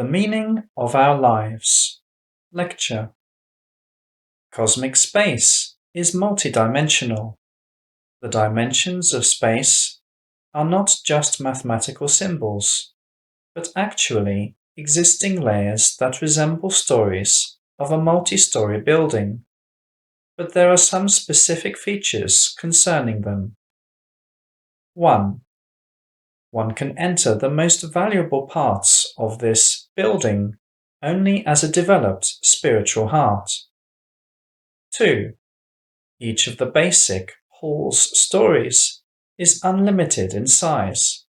The Meaning of Our Lives. Lecture. Cosmic space is multidimensional. The dimensions of space are not just mathematical symbols, but actually existing layers that resemble stories of a multi-story building. But there are some specific features concerning them. 1. One can enter the most valuable parts of this building only as a developed spiritual heart. 2. Each of the basic hall's stories is unlimited in size.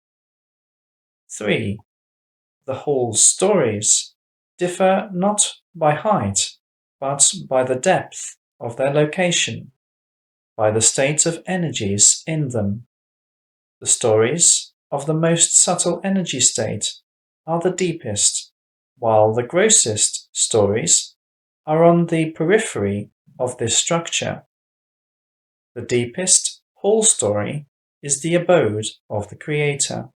3. The hall's stories differ not by height, but by the depth of their location, by the state of energies in them. The stories of the most subtle energy state are the deepest, while the grossest stories are on the periphery of this structure. The deepest hall story is the abode of the Creator.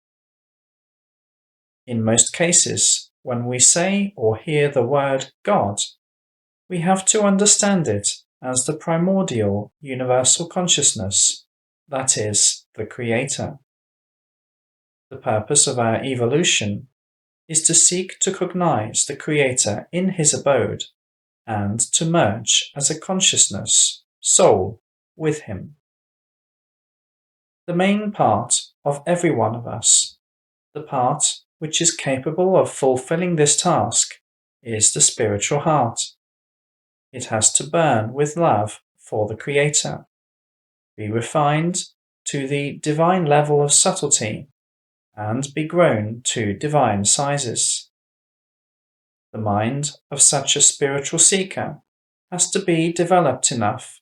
In most cases, when we say or hear the word God, we have to understand it as the primordial universal consciousness, that is, the Creator. The purpose of our evolution is to seek to cognize the Creator in His abode and to merge as a consciousness, soul, with Him. The main part of every one of us, the part which is capable of fulfilling this task, is the spiritual heart. It has to burn with love for the Creator, be refined to the divine level of subtlety, and be grown to divine sizes. The mind of such a spiritual seeker has to be developed enough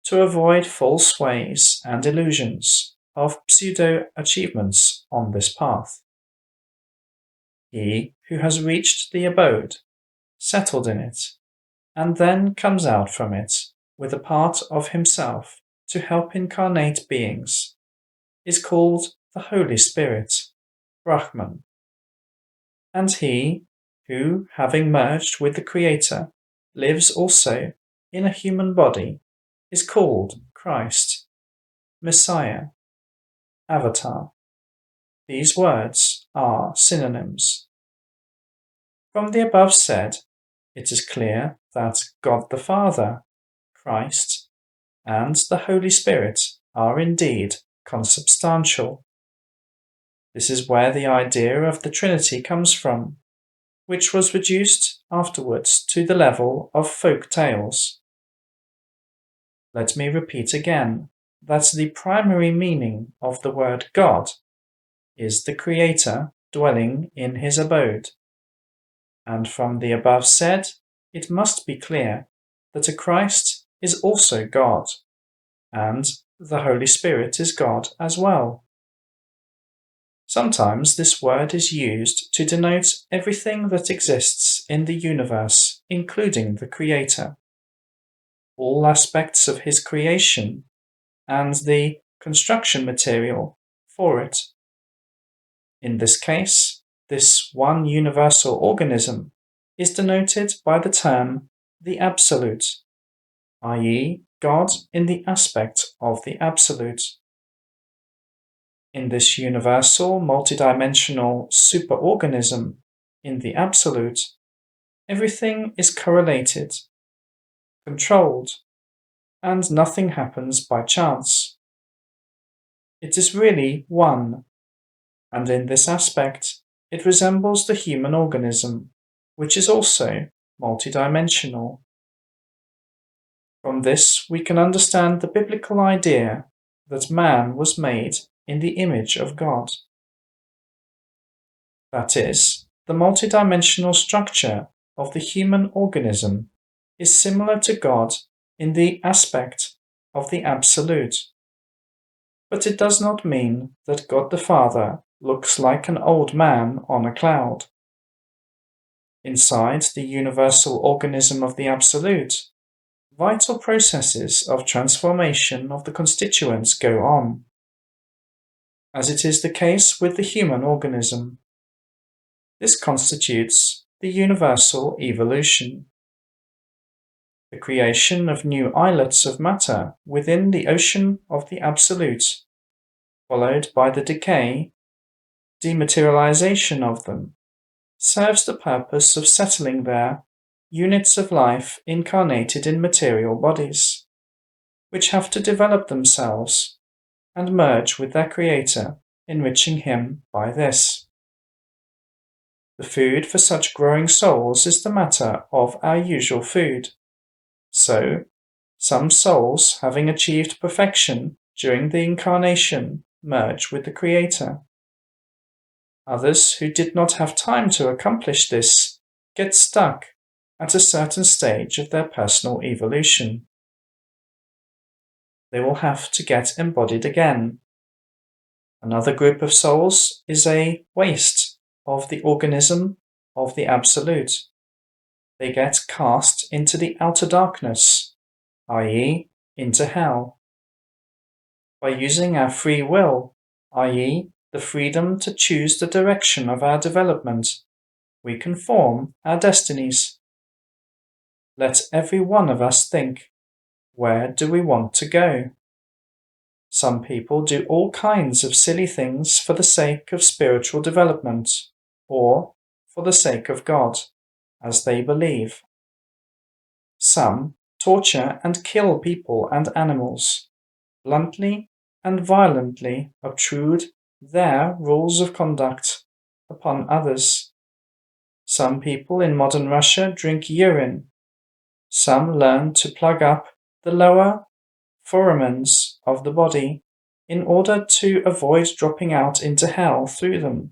to avoid false ways and illusions of pseudo-achievements on this path. He who has reached the abode, settled in it, and then comes out from it with a part of himself to help incarnate beings, is called the Holy Spirit, Brahman. And he who, having merged with the Creator, lives also in a human body, is called Christ, Messiah, Avatar. These words are synonyms. From the above said, it is clear that God the Father, Christ, and the Holy Spirit are indeed consubstantial. This is where the idea of the Trinity comes from, which was reduced afterwards to the level of folk tales. Let me repeat again that the primary meaning of the word God is the Creator dwelling in His abode. And from the above said, it must be clear that a Christ is also God, and the Holy Spirit is God as well. Sometimes this word is used to denote everything that exists in the universe, including the Creator, all aspects of His creation, and the construction material for it. In this case, this one universal organism is denoted by the term the Absolute, i.e., God in the aspect of the Absolute. In this universal, multidimensional superorganism, in the Absolute, everything is correlated, controlled, and nothing happens by chance. It is really one, and in this aspect, it resembles the human organism, which is also multidimensional. From this, we can understand the biblical idea that man was made in the image of God. That is, the multidimensional structure of the human organism is similar to God in the aspect of the Absolute. But it does not mean that God the Father looks like an old man on a cloud. Inside the universal organism of the Absolute, vital processes of transformation of the constituents go on, as it is the case with the human organism. This constitutes the universal evolution. The creation of new islets of matter within the ocean of the Absolute, followed by the decay, dematerialization of them, serves the purpose of settling there units of life incarnated in material bodies, which have to develop themselves and merge with their Creator, enriching Him by this. The food for such growing souls is the matter of our usual food. So, some souls, having achieved perfection during the incarnation, merge with the Creator. Others who did not have time to accomplish this get stuck at a certain stage of their personal evolution. They will have to get embodied again. Another group of souls is a waste of the organism of the Absolute. They get cast into the outer darkness, i.e., into hell. By using our free will, i.e., the freedom to choose the direction of our development, we can form our destinies. Let every one of us think, where do we want to go? Some people do all kinds of silly things for the sake of spiritual development, or for the sake of God, as they believe. Some torture and kill people and animals, bluntly and violently obtrude their rules of conduct upon others. Some people in modern Russia drink urine. Some learn to plug up the lower foremans of the body in order to avoid dropping out into hell through them.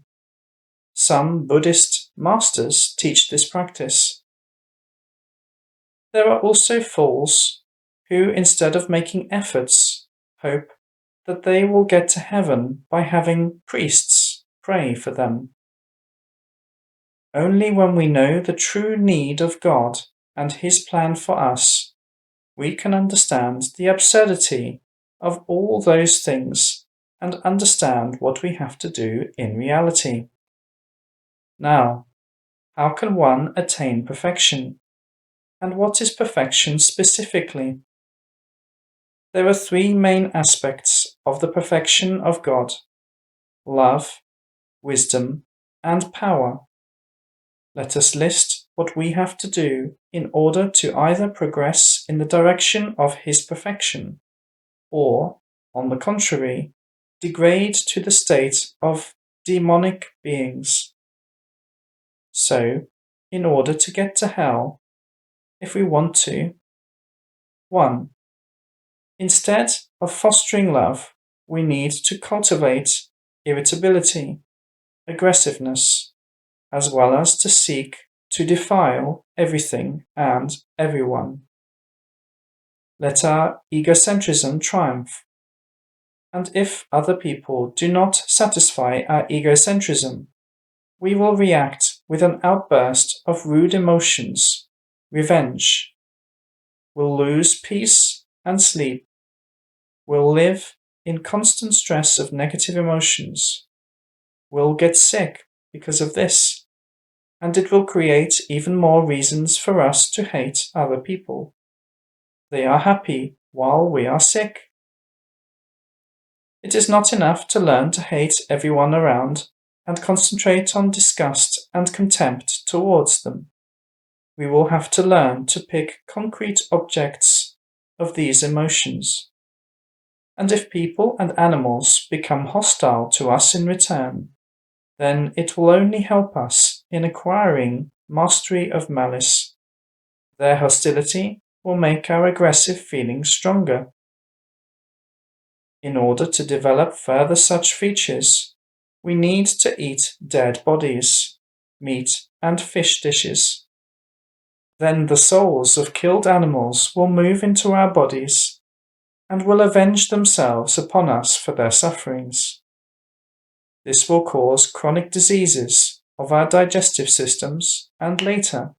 Some Buddhist masters teach this practice. There are also fools who, instead of making efforts, hope that they will get to heaven by having priests pray for them. Only when we know the true need of God and His plan for us, we can understand the absurdity of all those things and understand what we have to do in reality. Now, how can one attain perfection? And what is perfection specifically? There are three main aspects of the perfection of God: love, wisdom, and power. Let us list what we have to do in order to either progress in the direction of His perfection, or, on the contrary, degrade to the state of demonic beings. So, in order to get to hell, if we want to, 1. Instead of fostering love, we need to cultivate irritability, aggressiveness, as well as to seek to defile everything and everyone. Let our egocentrism triumph. And if other people do not satisfy our egocentrism, we will react with an outburst of rude emotions, revenge. We'll lose peace and sleep. We'll live in constant stress of negative emotions. We'll get sick because of this, and it will create even more reasons for us to hate other people. They are happy while we are sick. It is not enough to learn to hate everyone around and concentrate on disgust and contempt towards them. We will have to learn to pick concrete objects of these emotions. And if people and animals become hostile to us in return, then it will only help us in acquiring mastery of malice. Their hostility will make our aggressive feelings stronger. In order to develop further such features, we need to eat dead bodies, meat and fish dishes. Then the souls of killed animals will move into our bodies and will avenge themselves upon us for their sufferings. This will cause chronic diseases of our digestive systems and later,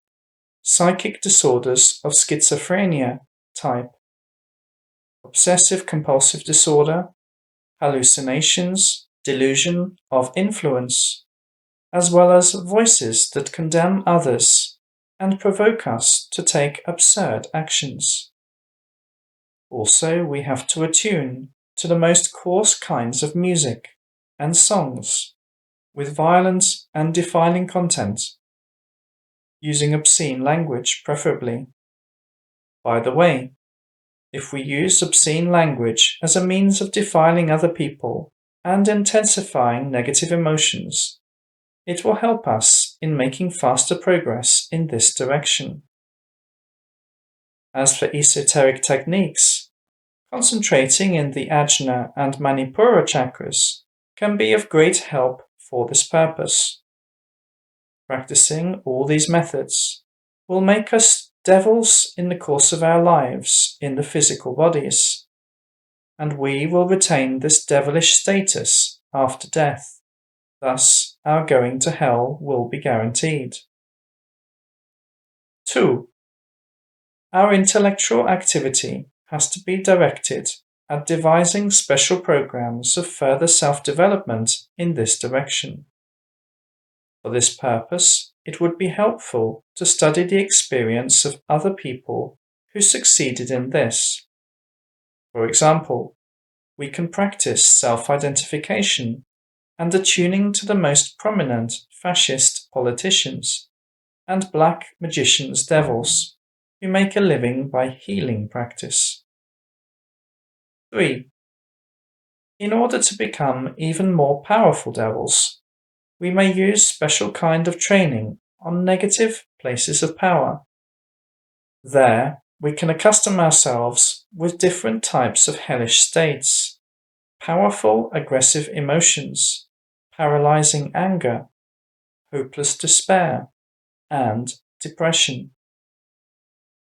psychic disorders of schizophrenia type, obsessive-compulsive disorder, hallucinations, delusion of influence, as well as voices that condemn others and provoke us to take absurd actions. Also, we have to attune to the most coarse kinds of music and songs, with violent and defiling content, using obscene language preferably. By the way, if we use obscene language as a means of defiling other people and intensifying negative emotions, it will help us in making faster progress in this direction. As for esoteric techniques, concentrating in the Ajna and Manipura chakras can be of great help for this purpose. Practicing all these methods will make us devils in the course of our lives in the physical bodies, and we will retain this devilish status after death. Thus, our going to hell will be guaranteed. 2. Our intellectual activity has to be directed at devising special programs of further self-development in this direction. For this purpose, it would be helpful to study the experience of other people who succeeded in this. For example, we can practice self-identification and attuning to the most prominent fascist politicians and black magicians' devils who make a living by healing practice. 3. In order to become even more powerful devils, we may use special kind of training on negative places of power. There, we can accustom ourselves with different types of hellish states, powerful aggressive emotions, paralyzing anger, hopeless despair, and depression.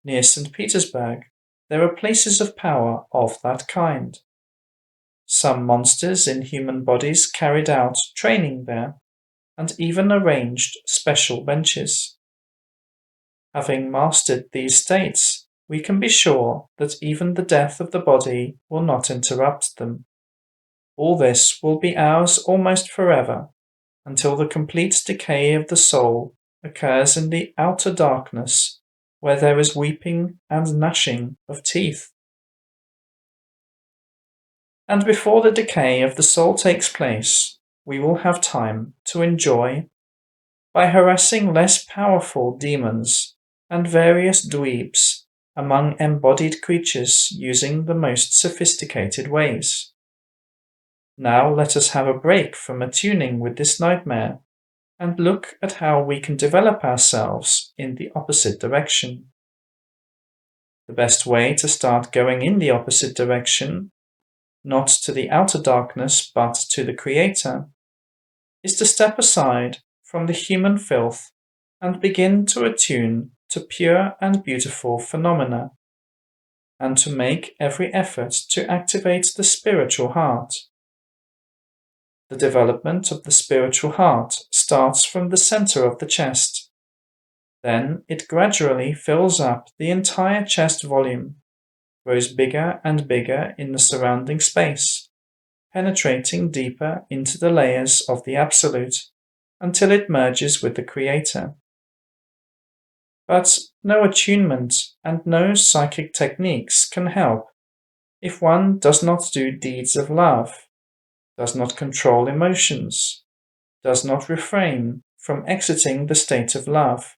Near St. Petersburg, there are places of power of that kind. Some monsters in human bodies carried out training there, and even arranged special benches. Having mastered these states, we can be sure that even the death of the body will not interrupt them. All this will be ours almost forever, until the complete decay of the soul occurs in the outer darkness, where there is weeping and gnashing of teeth. And before the decay of the soul takes place, we will have time to enjoy, by harassing less powerful demons and various dweebs among embodied creatures using the most sophisticated ways. Now let us have a break from attuning with this nightmare and look at how we can develop ourselves in the opposite direction. The best way to start going in the opposite direction, not to the outer darkness but to the Creator, is to step aside from the human filth and begin to attune to pure and beautiful phenomena, and to make every effort to activate the spiritual heart. The development of the spiritual heart starts from the center of the chest. Then it gradually fills up the entire chest volume, grows bigger and bigger in the surrounding space, penetrating deeper into the layers of the Absolute, until it merges with the Creator. But no attunement and no psychic techniques can help if one does not do deeds of love, does not control emotions, does not refrain from exiting the state of love,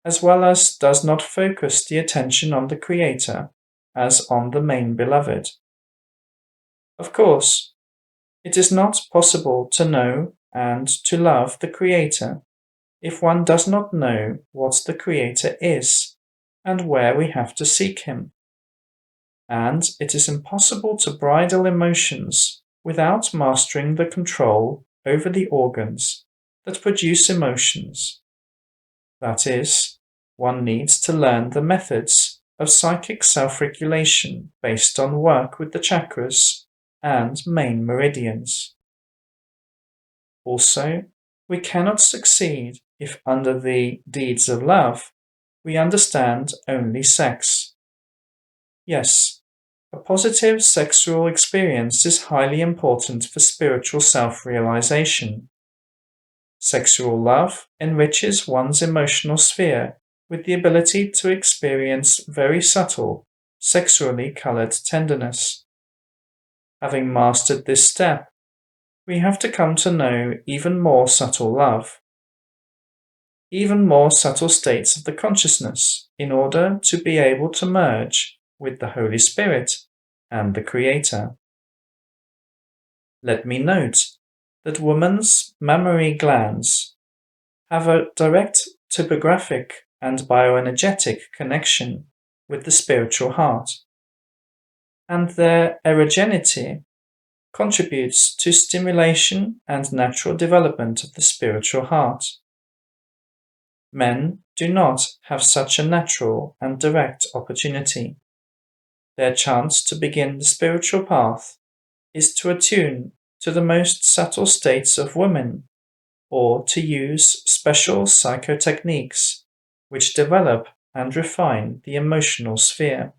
as well as does not focus the attention on the Creator as on the main beloved. Of course, it is not possible to know and to love the Creator if one does not know what the Creator is and where we have to seek Him. And it is impossible to bridle emotions without mastering the control over the organs that produce emotions. That is, one needs to learn the methods of psychic self-regulation based on work with the chakras and main meridians. Also, we cannot succeed if under the deeds of love we understand only sex. Yes, a positive sexual experience is highly important for spiritual self-realization. Sexual love enriches one's emotional sphere with the ability to experience very subtle, sexually colored tenderness. Having mastered this step, we have to come to know even more subtle love, even more subtle states of the consciousness in order to be able to merge with the Holy Spirit and the Creator. Let me note that women's mammary glands have a direct topographic and bioenergetic connection with the spiritual heart, and their erogenity contributes to stimulation and natural development of the spiritual heart. Men do not have such a natural and direct opportunity. Their chance to begin the spiritual path is to attune to the most subtle states of women, or to use special psychotechniques which develop and refine the emotional sphere.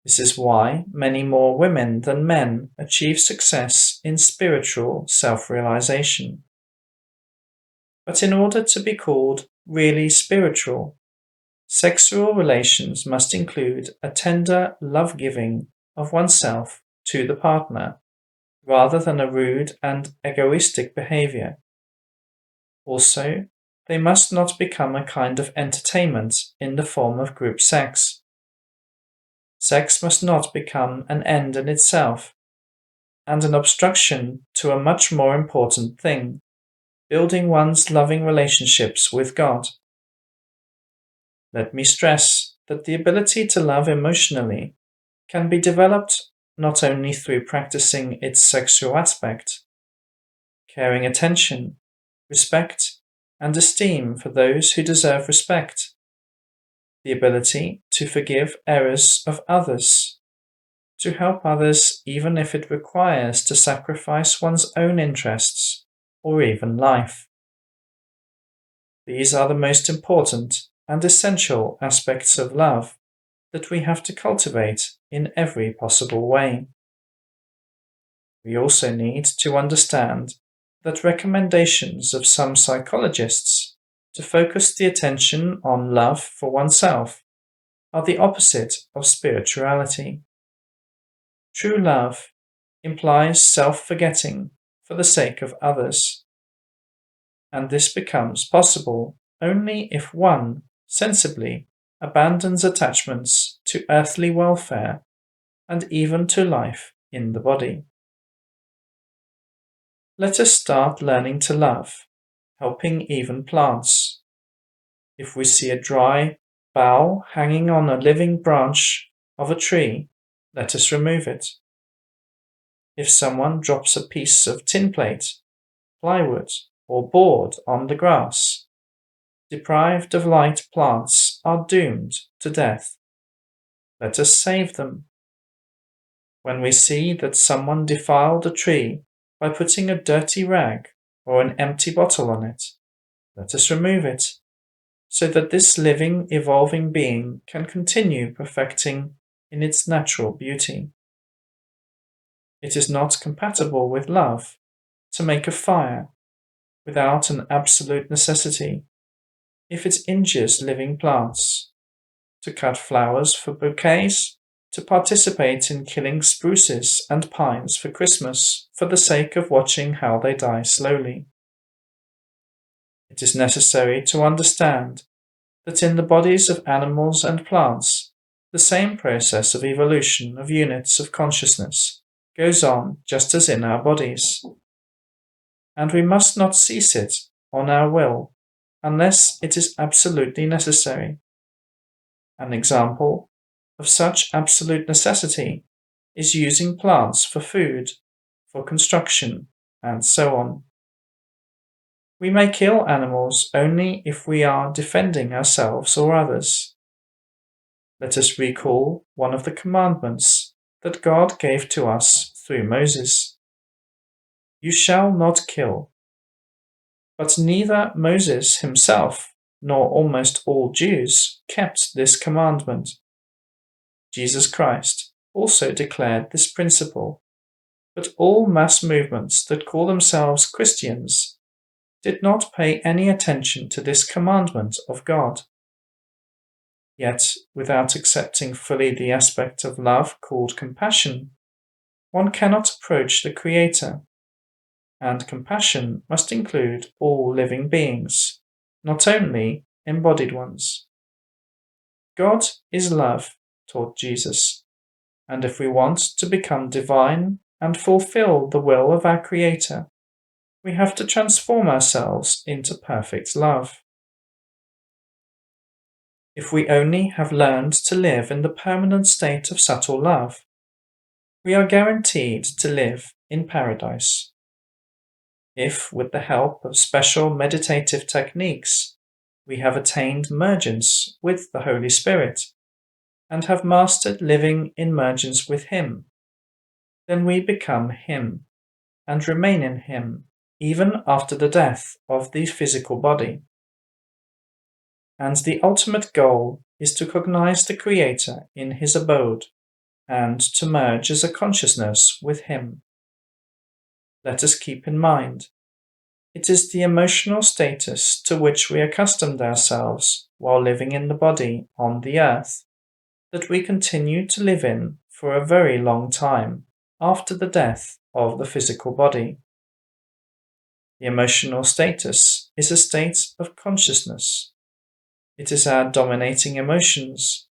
This is why many more women than men achieve success in spiritual self-realization. But in order to be called really spiritual, sexual relations must include a tender love-giving of oneself to the partner, rather than a rude and egoistic behavior. Also, they must not become a kind of entertainment in the form of group sex. Sex must not become an end in itself, and an obstruction to a much more important thing, building one's loving relationships with God. Let me stress that the ability to love emotionally can be developed not only through practicing its sexual aspect, caring attention, respect, and esteem for those who deserve respect, the ability to forgive errors of others, to help others even if it requires to sacrifice one's own interests or even life. These are the most important and essential aspects of love that we have to cultivate in every possible way. We also need to understand that recommendations of some psychologists to focus the attention on love for oneself are the opposite of spirituality. True love implies self-forgetting for the sake of others, and this becomes possible only if one sensibly abandons attachments to earthly welfare and even to life in the body. Let us start learning to love, helping even plants. If we see a dry bough hanging on a living branch of a tree, let us remove it. If someone drops a piece of tin plate, plywood, or board on the grass, deprived of light plants are doomed to death. Let us save them. When we see that someone defiled a tree by putting a dirty rag or an empty bottle on it, let us remove it, so that this living, evolving being can continue perfecting in its natural beauty. It is not compatible with love to make a fire without an absolute necessity, if it injures living plants, to cut flowers for bouquets, to participate in killing spruces and pines for Christmas for the sake of watching how they die slowly. It is necessary to understand that in the bodies of animals and plants, the same process of evolution of units of consciousness goes on just as in our bodies, and we must not cease it on our will unless it is absolutely necessary. An example of such absolute necessity is using plants for food, for construction, and so on. We may kill animals only if we are defending ourselves or others. Let us recall one of the commandments that God gave to us through Moses. You shall not kill. But neither Moses himself nor almost all Jews kept this commandment. Jesus Christ also declared this principle, but all mass movements that call themselves Christians did not pay any attention to this commandment of God. Yet, without accepting fully the aspect of love called compassion, one cannot approach the Creator, and compassion must include all living beings, not only embodied ones. God is love, taught Jesus, and if we want to become divine and fulfill the will of our Creator, we have to transform ourselves into perfect love. If we only have learned to live in the permanent state of subtle love, we are guaranteed to live in paradise. If, with the help of special meditative techniques, we have attained mergence with the Holy Spirit and have mastered living in mergence with Him, then we become Him and remain in Him even after the death of the physical body. And the ultimate goal is to cognize the Creator in His abode and to merge as a consciousness with Him. Let us keep in mind, it is the emotional status to which we accustomed ourselves while living in the body on the earth that we continue to live in for a very long time after the death of the physical body. The emotional status is a state of consciousness. It is our dominating emotions,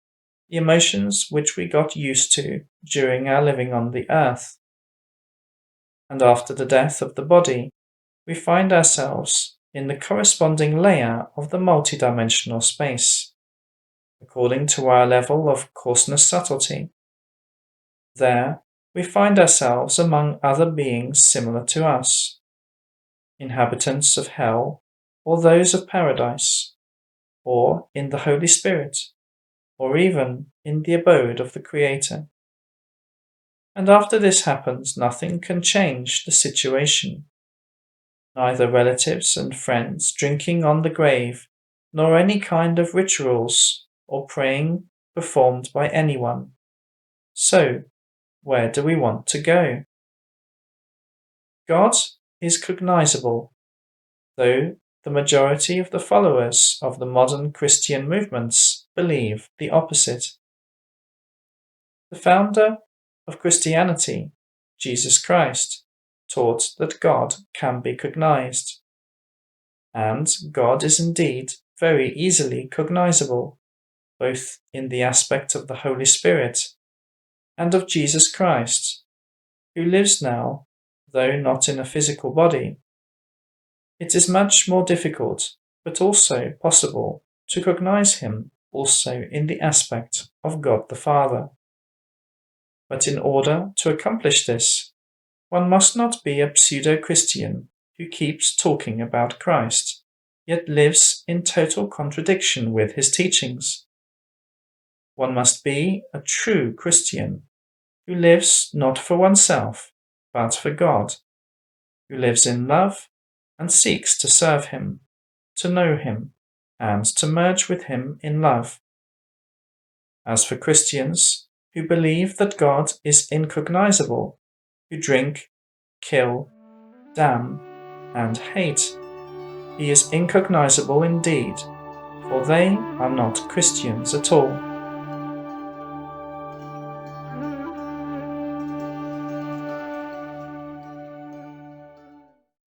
the emotions which we got used to during our living on the earth. And after the death of the body, we find ourselves in the corresponding layer of the multidimensional space, according to our level of coarseness subtlety. There, we find ourselves among other beings similar to us, inhabitants of hell or those of paradise, or in the Holy Spirit, or even in the abode of the Creator. And after this happens, nothing can change the situation. Neither relatives and friends drinking on the grave, nor any kind of rituals or praying performed by anyone. So, where do we want to go? God is cognizable, though the majority of the followers of the modern Christian movements believe the opposite. The founder of Christianity, Jesus Christ, taught that God can be cognized. And God is indeed very easily cognizable, both in the aspect of the Holy Spirit and of Jesus Christ, who lives now, though not in a physical body. It is much more difficult, but also possible, to cognize Him also in the aspect of God the Father. But in order to accomplish this, one must not be a pseudo-Christian who keeps talking about Christ, yet lives in total contradiction with His teachings. One must be a true Christian who lives not for oneself, but for God, who lives in love and seeks to serve Him, to know Him, and to merge with Him in love. As for Christians who believe that God is incognizable, who drink, kill, damn, and hate, He is incognizable indeed, for they are not Christians at all.